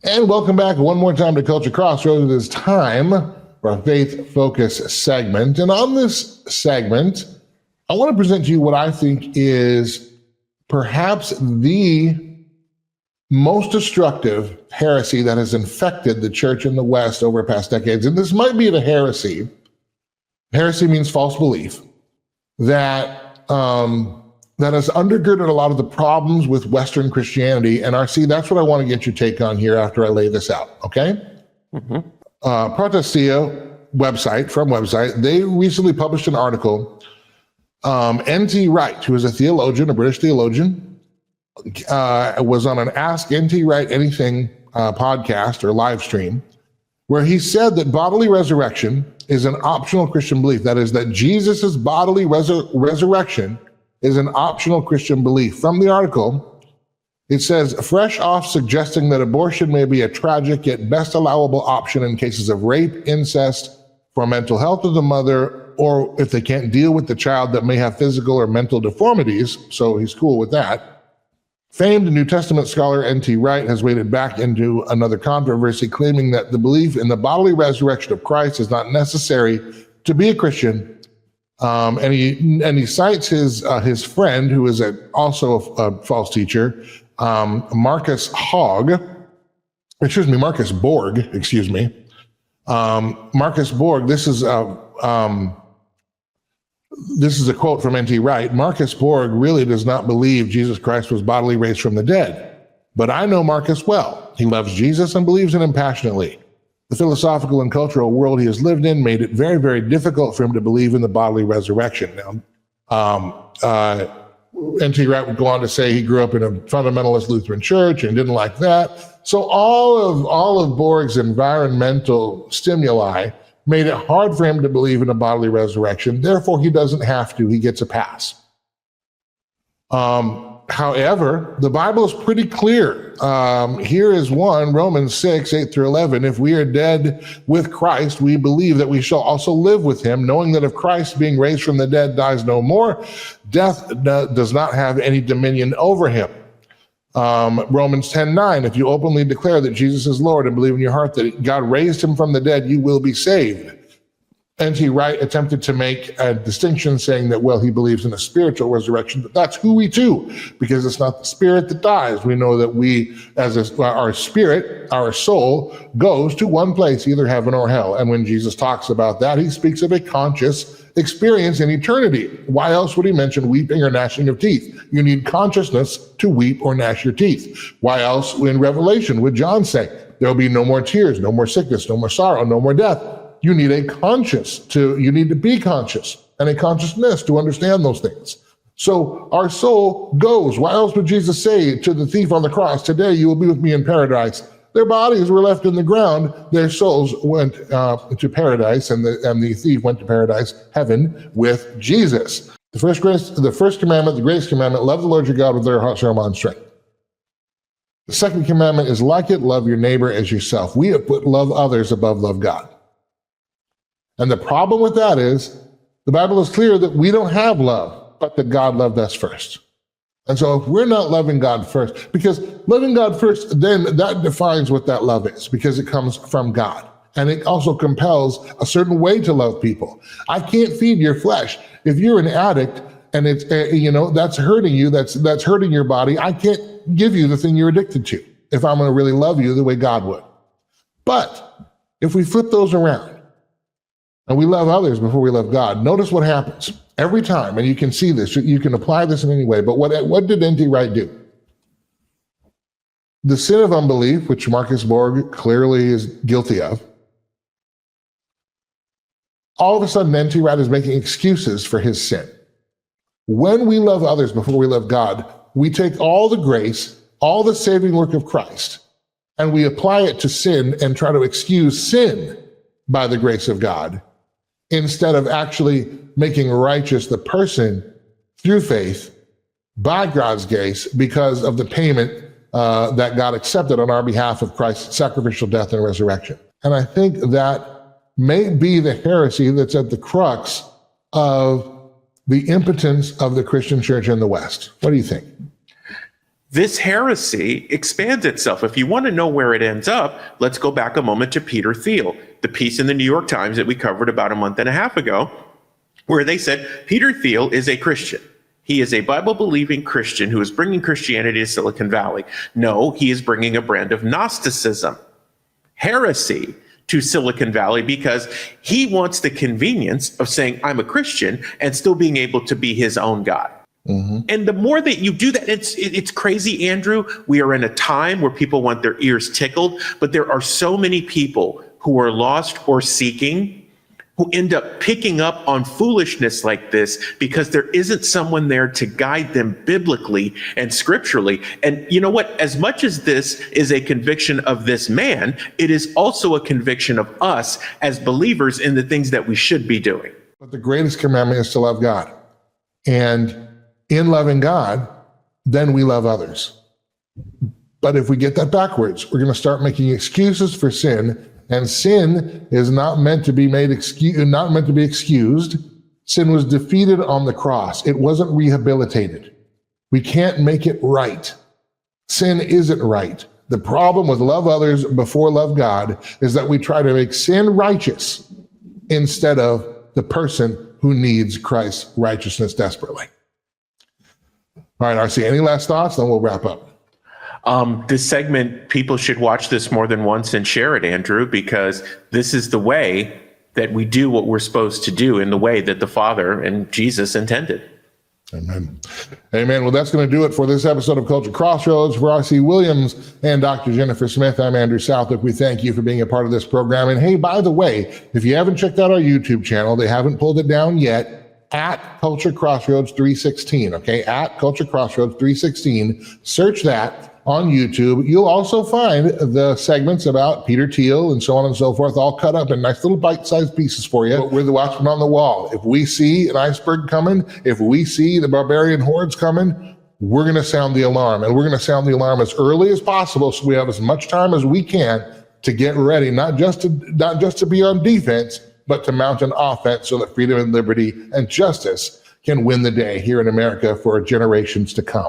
And welcome back one more time to Culture Crossroads. It is time for a faith focus segment. And on this segment, I want to present to you what I think is perhaps the most destructive heresy that has infected the church in the West over past decades. And this might be the heresy. Heresy means false belief that has undergirded a lot of the problems with Western Christianity. And RC, that's what I want to get your take on here after I lay this out, okay? Protestio website, they recently published an article. NT Wright, who is a theologian, a British theologian, was on an Ask NT Wright Anything podcast or live stream, where he said that bodily resurrection is an optional Christian belief. That is, that Jesus' bodily resurrection is an optional Christian belief. From the article, it says, fresh off suggesting that abortion may be a tragic yet best allowable option in cases of rape, incest, for mental health of the mother, or if they can't deal with the child that may have physical or mental deformities, so he's cool with that. Famed New Testament scholar NT Wright has waded back into another controversy, claiming that the belief in the bodily resurrection of Christ is not necessary to be a Christian. And he cites his friend, who is also a false teacher, Marcus Borg. Marcus Borg. This is a quote from N.T. Wright. Marcus Borg really does not believe Jesus Christ was bodily raised from the dead, but I know Marcus well. He loves Jesus and believes in him passionately. The philosophical and cultural world he has lived in made it very, very difficult for him to believe in the bodily resurrection. Now, N.T. Wright would go on to say he grew up in a fundamentalist Lutheran church and didn't like that. So all of Borg's environmental stimuli made it hard for him to believe in a bodily resurrection. Therefore, he doesn't have to. He gets a pass. However, the Bible is pretty clear. Here is one, Romans 6, 8 through 11. If we are dead with Christ, we believe that we shall also live with him, knowing that if Christ, being raised from the dead, dies no more, death does not have any dominion over him. Romans 10, 9, if you openly declare that Jesus is Lord and believe in your heart that God raised him from the dead, you will be saved. N.T. Wright attempted to make a distinction saying that, well, he believes in a spiritual resurrection, but that's who we too, because it's not the spirit that dies. We know that we, our spirit, our soul, goes to one place, either heaven or hell. And when Jesus talks about that, he speaks of a conscious experience in eternity. Why else would he mention weeping or gnashing of teeth? You need consciousness to weep or gnash your teeth. Why else in Revelation would John say, there will be no more tears, no more sickness, no more sorrow, no more death? You need you need to be conscious and a consciousness to understand those things. So our soul goes. Why else would Jesus say to the thief on the cross, today you will be with me in paradise? Their bodies were left in the ground. Their souls went to paradise, and the thief went to paradise, heaven, with Jesus. The first commandment, the greatest commandment, love the Lord your God with their heart, soul, mind, and strength. The second commandment is like it, love your neighbor as yourself. We have put love others above love God. And the problem with that is the Bible is clear that we don't have love, but that God loved us first. And so if we're not loving God first, because loving God first, then that defines what that love is, because it comes from God. And it also compels a certain way to love people. I can't feed your flesh. If you're an addict and it's, that's hurting you, that's hurting your body, I can't give you the thing you're addicted to if I'm going to really love you the way God would. But if we flip those around, and we love others before we love God, notice what happens every time. And you can see this, you can apply this in any way. But what did N.T. Wright do? The sin of unbelief, which Marcus Borg clearly is guilty of, all of a sudden N.T. Wright is making excuses for his sin. When we love others before we love God, we take all the grace, all the saving work of Christ, and we apply it to sin and try to excuse sin by the grace of God, instead of actually making righteous the person through faith by God's grace because of the payment that God accepted on our behalf of Christ's sacrificial death and resurrection. And I think that may be the heresy that's at the crux of the impotence of the Christian church in the West. What do you think? this heresy expands itself. If you want to know where it ends up, let's go back a moment to Peter Thiel, the piece in the New York Times that we covered about a month and a half ago, where they said Peter Thiel is a Christian. He is a Bible-believing Christian who is bringing Christianity to Silicon Valley. No, he is bringing a brand of Gnosticism, heresy, to Silicon Valley because he wants the convenience of saying, I'm a Christian, and still being able to be his own God. Mm-hmm. And the more that you do that, it's crazy, Andrew. We are in a time where people want their ears tickled, but there are so many people who are lost or seeking who end up picking up on foolishness like this because there isn't someone there to guide them biblically and scripturally. And you know what? As much as this is a conviction of this man, it is also a conviction of us as believers in the things that we should be doing. But the greatest commandment is to love God. And in loving God, then we love others. But if we get that backwards, we're going to start making excuses for sin. And sin is not meant to be excused. Sin was defeated on the cross. It wasn't rehabilitated. We can't make it right. Sin isn't right. The problem with love others before love God is that we try to make sin righteous instead of the person who needs Christ's righteousness desperately. All right, RC, any last thoughts? Then we'll wrap up. This segment, people should watch this more than once and share it, Andrew, because this is the way that we do what we're supposed to do in the way that the Father and Jesus intended. Amen. Amen. Well, that's going to do it for this episode of Culture Crossroads. For R.C. Williams and Dr. Jennifer Smith, I'm Andrew Southwick. We thank you for being a part of this program. And hey, by the way, if you haven't checked out our YouTube channel, they haven't pulled it down yet, at Culture Crossroads 316, okay? At Culture Crossroads 316. Search that on YouTube. You'll also find the segments about Peter Thiel and so on and so forth, all cut up in nice little bite-sized pieces for you. But we're the watchman on the wall. If we see an iceberg coming, if we see the barbarian hordes coming, we're going to sound the alarm. And we're going to sound the alarm as early as possible so we have as much time as we can to get ready, not just to be on defense, but to mount an offense so that freedom and liberty and justice can win the day here in America for generations to come.